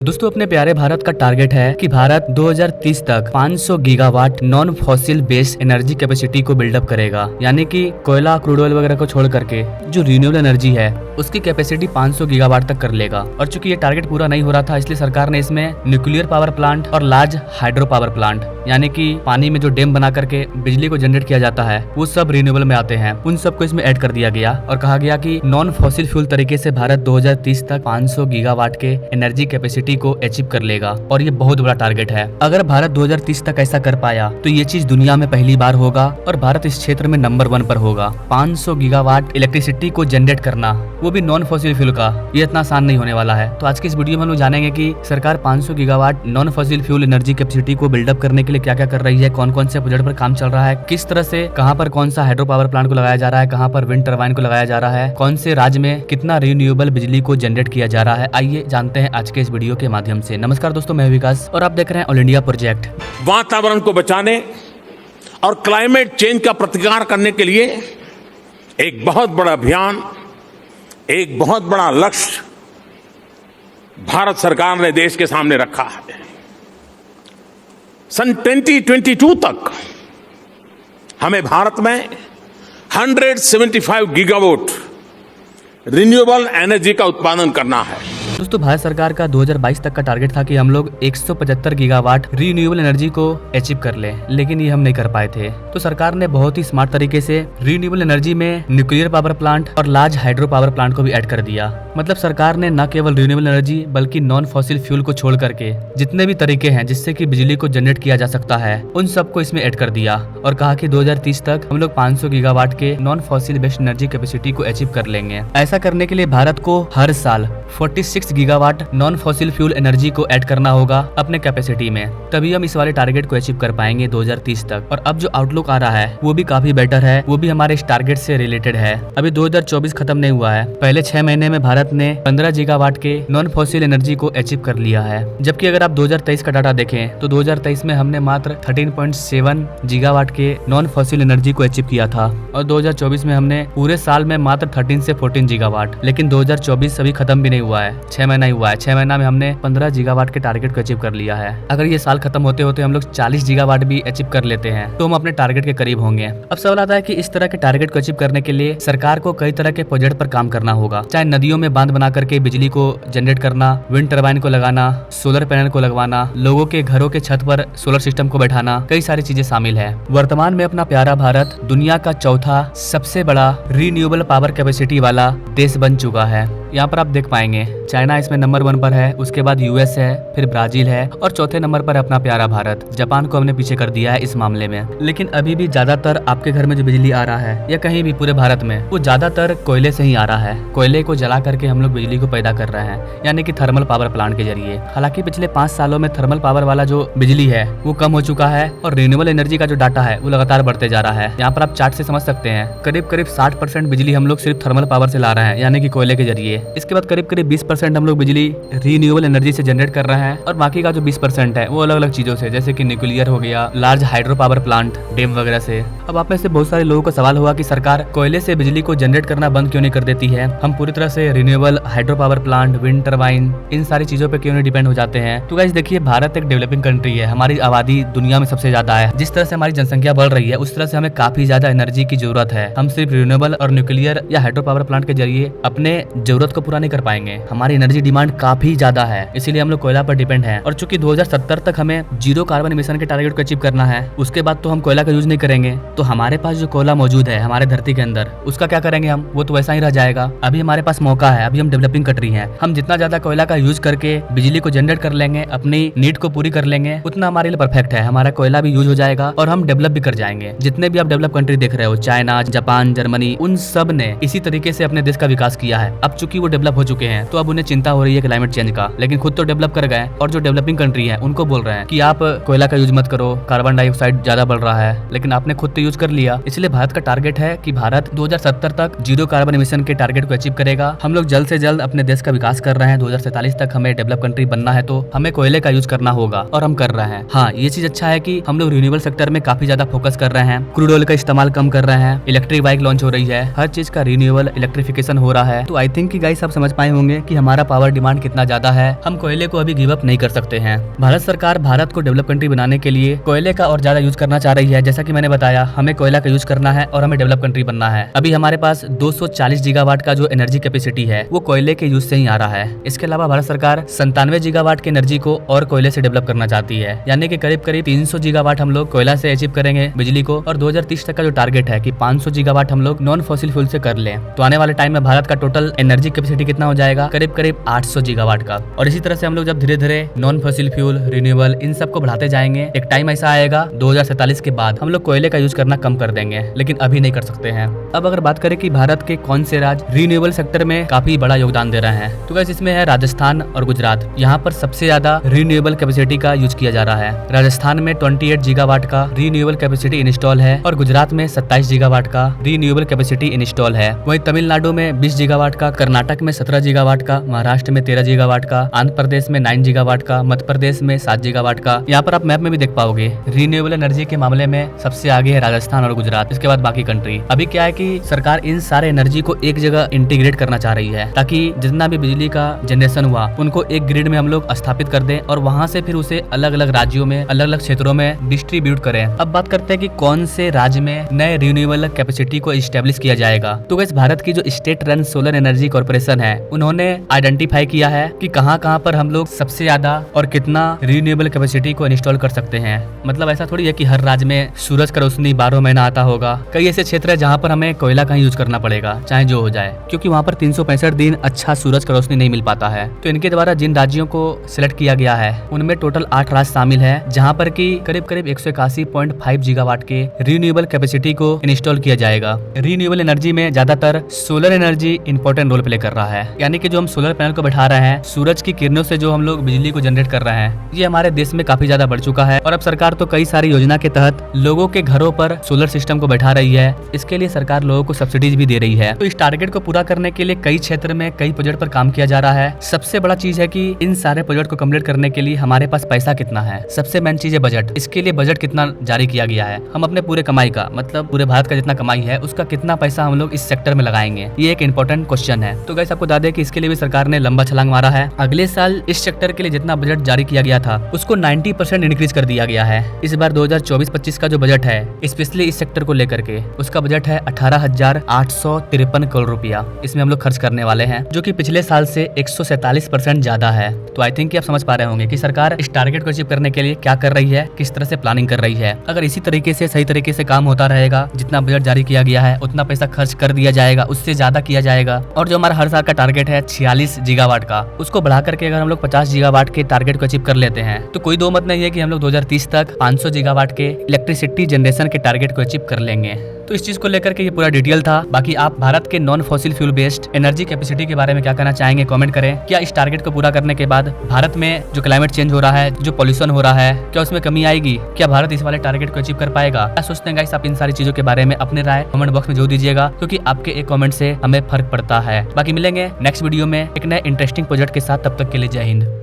दोस्तों अपने प्यारे भारत का टारगेट है कि भारत 2030 तक 500 gigawatt non fossil based energy capacity को बिल्डअप करेगा। यानी कि कोयला, क्रूड ऑयल वगैरह को छोड़ करके जो रिन्यूएबल एनर्जी है उसकी कैपेसिटी 500 गीगावाट तक कर लेगा। और चूंकि ये टारगेट पूरा नहीं हो रहा था, इसलिए सरकार ने इसमें न्यूक्लियर पावर प्लांट और लार्ज हाइड्रो पावर प्लांट, यानी कि पानी में जो डैम बना करके बिजली को जनरेट किया जाता है, वो सब रिन्यूएबल में आते हैं, उन सबको इसमें ऐड कर दिया गया और कहा गया कि नॉन फॉसिल फ्यूल तरीके से भारत 2030 तक 500 गीगावाट के एनर्जी कैपेसिटी को अचीव कर लेगा। और ये बहुत बड़ा टारगेट है। अगर भारत 2030 तक ऐसा कर पाया तो ये चीज दुनिया में पहली बार होगा और भारत इस क्षेत्र में नंबर 1 पर होगा। 500 गीगावाट इलेक्ट्रिसिटी को जनरेट करना, वो भी नॉन फॉसिल फ्यूल का, ये इतना आसान नहीं होने वाला है। तो आज की इस वीडियो में हम लोग जानेंगे कि सरकार 500 gigawatt non fossil fuel energy capacity को बिल्डअप करने के लिए क्या क्या कर रही है, कौन कौन से प्रोजेक्ट पर काम चल रहा है, किस तरह से, कहां पर कौन सा हाइड्रो पावर प्लांट को लगाया जा रहा है, कहां पर विंड टरबाइन को लगाया जा रहा है, कौन से राज्य में कितना रिन्यूएबल बिजली को जनरेट किया जा रहा है। आइए जानते हैं आज के इस वीडियो के माध्यम से। नमस्कार दोस्तों, मैं विकास और आप देख रहे हैं ऑल इंडिया प्रोजेक्ट। वातावरण को बचाने और क्लाइमेट चेंज का प्रतिकार करने के लिए एक बहुत बड़ा अभियान, एक बहुत बड़ा लक्ष्य भारत सरकार ने देश के सामने रखा है। सन 2022 तक हमें भारत में 175 गीगावाट रिन्यूएबल एनर्जी का उत्पादन करना है। दोस्तों भारत सरकार का 2022 तक का टारगेट था कि हम लोग 175 गीगावाट रिन्यूएबल एनर्जी को अचीव कर लें, लेकिन ये हम नहीं कर पाए थे। तो सरकार ने बहुत ही स्मार्ट तरीके से रिन्यूएबल एनर्जी में न्यूक्लियर पावर प्लांट और लार्ज हाइड्रो पावर प्लांट को भी ऐड कर दिया। मतलब सरकार ने न केवल रिन्यूएबल एनर्जी बल्कि नॉन फॉसिल फ्यूल को छोड़ करके जितने भी तरीके हैं जिससे कि बिजली को जनरेट किया जा सकता है, उन सबको इसमें ऐड कर दिया और कहा कि 2030 तक हम लोग 500 गीगावाट के non fossil based energy capacity को अचीव कर लेंगे। ऐसा करने के लिए भारत को हर साल 46 gigawatt non fossil fuel energy को ऐड करना होगा अपने कैपेसिटी में, तभी हम इस वाले टारगेट को अचीव कर पाएंगे 2030 तक। और अब जो आउटलुक आ रहा है वो भी काफी बेटर है, वो भी हमारे इस टारगेट से रिलेटेड है। अभी 2024 खत्म नहीं हुआ है, पहले 6 महीने में भारत ने 15 गीगावाट के नॉन फॉसिल एनर्जी को अचीव कर लिया है। जबकि अगर आप 2023 का डाटा देखें तो 2023 में हमने मात्र 13.7 गीगावाट के नॉन फॉसिल एनर्जी को अचीव किया था और 2024 में हमने पूरे साल में मात्र 13 से 14 गीगावाट। लेकिन 2024 अभी खत्म भी नहीं हुआ है, 6 महीना ही हुआ है। 6 महीना में हमने 15 गीगावाट के टारगेट को अचीव कर लिया है। अगर ये साल खत्म होते होते हम लोग 40 गीगावाट भी अचीव कर लेते हैं तो हम अपने टारगेट के करीब होंगे। अब सवाल आता है कि इस तरह के टारगेट को अचीव करने के लिए सरकार को कई तरह के प्रोजेक्ट पर काम करना होगा, चाहे नदियों में बांध बना करके बिजली को जनरेट करना, विंड टरबाइन को लगाना, सोलर पैनल को लगवाना, लोगों के घरों के छत पर सोलर सिस्टम को बैठाना, कई सारी चीजें शामिल है। वर्तमान में अपना प्यारा भारत दुनिया का चौथा सबसे बड़ा रिन्यूएबल पावर कैपेसिटी वाला देश बन चुका है। यहाँ पर आप देख पाएंगे चाइना इसमें नंबर 1 पर है, उसके बाद यूएस है, फिर ब्राजील है और चौथे नंबर पर अपना प्यारा भारत। जापान को हमने पीछे कर दिया है इस मामले में। लेकिन अभी भी ज्यादातर आपके घर में जो बिजली आ रहा है या कहीं भी पूरे भारत में, वो ज्यादातर कोयले से ही आ रहा है। कोयले को जला करके हम लोग बिजली को पैदा कर रहे हैं, यानी कि थर्मल पावर प्लांट के जरिए। हालांकि पिछले 5 सालों में थर्मल पावर वाला जो बिजली है वो कम हो चुका है और रिन्यूएबल एनर्जी का जो डाटा है वो लगातार बढ़ते जा रहा है। यहाँ पर आप चार्ट से समझ सकते हैं, करीब 60% बिजली हम लोग सिर्फ थर्मल पावर से ला रहे हैं, यानी कि कोयले के जरिए। इसके बाद करीब 20% हम लोग बिजली रिन्यूएबल एनर्जी से जनरेट कर रहे हैं और बाकी का जो 20% है वो अलग अलग चीजों से, जैसे कि न्यूक्लियर हो गया, large hydro power plant, dam वगैरह से। अब आप में से बहुत सारे लोगों का सवाल होगा कि सरकार कोयले से बिजली को जनरेट करना बंद क्यों नहीं कर देती है, हम पूरी तरह से renewable hydro power plant, wind turbine, इन सारी चीजों पे क्यों नहीं डिपेंड हो जाते हैं। तो गाइस देखिए, भारत एक डेवलपिंग कंट्री है, हमारी आबादी दुनिया में सबसे ज्यादा है। जिस तरह से हमारी जनसंख्या बढ़ रही है उस तरह से हमें काफी ज्यादा एनर्जी की जरूरत है। हम सिर्फ रिन्यूएबल और न्यूक्लियर या हाइड्रो पावर प्लांट के जरिए अपने जरूरत को पूरा नहीं कर पाएंगे। हमारी एनर्जी डिमांड काफी ज्यादा है, इसीलिए हम लोग कोयला पर डिपेंड हैं। और चूंकि 2070 तक हमें 0 कार्बन एमिशन के टारगेट को अचीव करना है, उसके बाद तो हम कोयला का यूज नहीं करेंगे। तो हमारे पास जो कोयला मौजूद है हमारे धरती के अंदर, उसका क्या करेंगे हम? वो तो वैसा ही रह जाएगा। अभी हमारे पास मौका है, अभी हम डेवलपिंग कंट्री हैं, हम जितना ज्यादा कोयला का यूज करके बिजली को जनरेट कर लेंगे, अपनी नीड को पूरी कर लेंगे, उतना हमारे लिए परफेक्ट है। हमारा कोयला भी यूज हो जाएगा और हम डेवलप भी कर जाएंगे। जितने भी आप डेवलप कंट्री देख रहे हो, चाइना, जापान, जर्मनी, उन सब ने इसी तरीके से अपने देश का विकास किया है। अब चूंकि वो डेवलप हो चुके हैं तो अब उन्हें चिंता हो रही है क्लाइमेट चेंज का, लेकिन खुद तो डेवलप कर गए और जो डेवलपिंग कंट्री है उनको बोल रहे हैं कि आप कोयला का यूज मत करो, कार्बन डाइऑक्साइड ज्यादा बढ़ रहा है, लेकिन आपने खुद तो यूज कर लिया। इसलिए भारत का टारगेट है कि भारत 2070 तक 0 कार्बन एमिशन के टारगेट को अचीव करेगा। हम लोग जल्द से जल्द अपने देश का विकास कर रहे हैं। 2047 तक हमें डेवलप कंट्री बनना है तो हमें कोयले का यूज करना होगा और हम कर रहे हैं। हाँ, ये चीज अच्छा है कि हम लोग रिन्यूएबल सेक्टर में काफी ज्यादा फोकस कर रहे हैं, क्रूड ऑयल का इस्तेमाल कम कर रहे हैं, इलेक्ट्रिक बाइक लॉन्च हो रही है, हर चीज का रिन्यूएबल इलेक्ट्रिफिकेशन हो रहा है। तो आई थिंक कि गाइस गाइस आप समझ पाए होंगे कि हमारा पावर डिमांड कितना ज्यादा है। हम कोयले को अभी गिव अप नहीं कर सकते हैं। भारत सरकार भारत को डेवलप कंट्री बनाने के लिए कोयले का और ज्यादा यूज करना चाह रही है। जैसा कि मैंने बताया, हमें कोयला का यूज करना है और हमें डेवलप कंट्री बनना है। अभी हमारे पास 240 गीगावाट का जो एनर्जी कैपेसिटी है वो कोयले के यूज से ही आ रहा है। इसके अलावा भारत सरकार 97 गीगावाट की एनर्जी को और कोयले से डेवलप करना चाहती है, यानी कि करीब करीब 300 गीगावाट हम लोग कोयला से अचीव करेंगे बिजली को, और 2030 तक का जो टारगेट है कि 500 गीगावाट हम लोग नॉन फॉसिल फ्यूल से कर लें। तो आने वाले टाइम में भारत का टोटल एनर्जी कैपेसिटी कितना हो जाएगा? करीब करीब 800 गीगावाट का। और इसी तरह से हम लोग जब धीरे धीरे नॉन फॉसिल फ्यूल, रिन्यूएबल इन सब को बढ़ाते जाएंगे, एक टाइम ऐसा आएगा 2047 के बाद हम लोग कोयले का यूज करना कम कर देंगे, लेकिन अभी नहीं कर सकते हैं। अब अगर बात करें कि भारत के कौन से राज्य रिन्यूएबल सेक्टर में काफी बड़ा योगदान दे रहे हैं, तो वैसे इसमें है राजस्थान और गुजरात। यहाँ पर सबसे ज्यादा रिन्यूएबल कैपेसिटी का यूज किया जा रहा है। राजस्थान में 28 गीगावाट का रिन्यूएबल कैपेसिटी इंस्टॉल है और गुजरात में 27 गीगावाट का रिन्यूएबल कैपेसिटी इंस्टॉल है। वहीं तमिलनाडु में 20 गीगावाट का, कर्नाटक में 17 गीगावाट का, महाराष्ट्र में 13 गीगावाट का, आंध्र प्रदेश में 9 गीगावाट का, मध्य प्रदेश में 7 गीगावाट का। यहाँ पर आप मैप में भी देख पाओगे रिन्यूएबल एनर्जी के मामले में सबसे आगे है राजस्थान और गुजरात, इसके बाद बाकी कंट्री। अभी क्या है कि सरकार इन सारे एनर्जी को एक जगह इंटीग्रेट करना चाह रही है, ताकि जितना भी बिजली का जनरेशन हुआ उनको एक ग्रिड में हम लोग स्थापित कर दें और वहां से फिर उसे अलग अलग राज्यों में, अलग अलग क्षेत्रों में डिस्ट्रीब्यूट करें। अब बात करते हैं कि कौन से राज्य में नए रिन्यूएबल कैपेसिटी को इस्टेब्लिश किया जाएगा। तो वैसे भारत की जो state run solar energy corporation है, उन्होंने आइडेंटिफाई किया है कि कहां पर हम लोग सबसे ज्यादा और कितना रिन्यूएबल कैपेसिटी को इंस्टॉल कर सकते हैं। मतलब ऐसा थोड़ी है कि हर राज्य में सूरज का रोशनी 12 महीना आता होगा। कई ऐसे क्षेत्र है जहाँ पर हमें कोयला का यूज करना पड़ेगा, चाहे जो हो जाए, क्योंकि वहाँ पर 365 दिन अच्छा सूरज का रोशनी नहीं मिल पाता है। तो इनके द्वारा जिन राज्यों को सिलेक्ट किया गया है उनमें टोटल 8 राज्य शामिल है, जहाँ पर की करीब करीब 181.5 गीगावाट के रिन्यूएबल कैपेसिटी को इंस्टॉल किया जाएगा। रिन्यूएबल एनर्जी में ज्यादातर solar energy important role play कर रहा है, यानी कि जो हम सोलर पैनल को बैठा रहे हैं, सूरज की किरणों से जो हम लोग बिजली को जनरेट कर रहे हैं, ये हमारे देश में काफी ज्यादा बढ़ चुका है। और अब सरकार तो कई सारी योजना के तहत लोगों के घरों पर सोलर सिस्टम को बैठा रही है। इसके लिए सरकार लोगों को सब्सिडीज भी दे रही है। तो इस टारगेट को पूरा करने के लिए कई क्षेत्र में कई प्रोजेक्ट पर काम किया जा रहा है। सबसे बड़ा चीज है कि इन सारे प्रोजेक्ट को कंप्लीट करने के लिए हमारे पास पैसा कितना है। सबसे मेन चीज है बजट। इसके लिए बजट कितना जारी किया गया है, हम अपने पूरे कमाई का, मतलब पूरे भारत का जितना कमाई है उसका कितना पैसा हम लोग इस सेक्टर में लगाएंगे, ये एक इंपॉर्टेंट क्वेश्चन है। तो गाइस आपको बता दें कि इसके लिए भी सरकार ने लंबा छलांग मारा है। अगले साल इस सेक्टर के लिए जितना बजट जारी किया गया था उसको 90% इंक्रीज कर दिया गया है। इस बार 2024-25 का जो बजट है स्पेशली इस सेक्टर को लेकर के, उसका बजट है 18,853 करोड़ रुपया। इसमें हम लोग खर्च करने वाले हैं, जो कि पिछले साल से 147% ज्यादा है। तो आई थिंक आप समझ पा रहे होंगे कि सरकार इस टारगेट को अचीव करने के लिए क्या कर रही है, किस तरह से प्लानिंग कर रही है। अगर इसी तरीके से सही तरीके से काम होता रहेगा, जितना बजट जारी किया गया है उतना पैसा खर्च कर दिया जाएगा, उससे ज्यादा किया जाएगा। और जो हमारा हर साल का टारगेट है 46 गीगावाट का, उसको बढ़ा करके अगर हम लोग 50 गीगावाट के टारगेट को अचीव कर लेते हैं तो कोई दो मत नहीं है कि हम लोग 2030 तक 500 गीगावाट के इलेक्ट्रिसिटी जनरेशन के टारगेट को अचीव कर लेंगे। तो इस चीज को लेकर के ये पूरा डिटेल था। बाकी आप भारत के non fossil fuel based energy capacity के बारे में क्या कहना चाहेंगे, कमेंट करें। क्या इस टारगेट को पूरा करने के बाद भारत में जो क्लाइमेट चेंज हो रहा है, जो पॉल्यूशन हो रहा है, क्या उसमें कमी आएगी? क्या भारत इस वाले टारगेट को अचीव कर पाएगा? क्या सोचते हैं गाइस आप इन सारी चीजों के बारे में? अपने राय कमेंट बॉक्स में जरूर दीजिएगा, क्योंकि आपके एक कमेंट से हमें फर्क पड़ता है। बाकी मिलेंगे नेक्स्ट वीडियो में एक नए इंटरेस्टिंग प्रोजेक्ट के साथ। तब तक के लिए जय हिंद।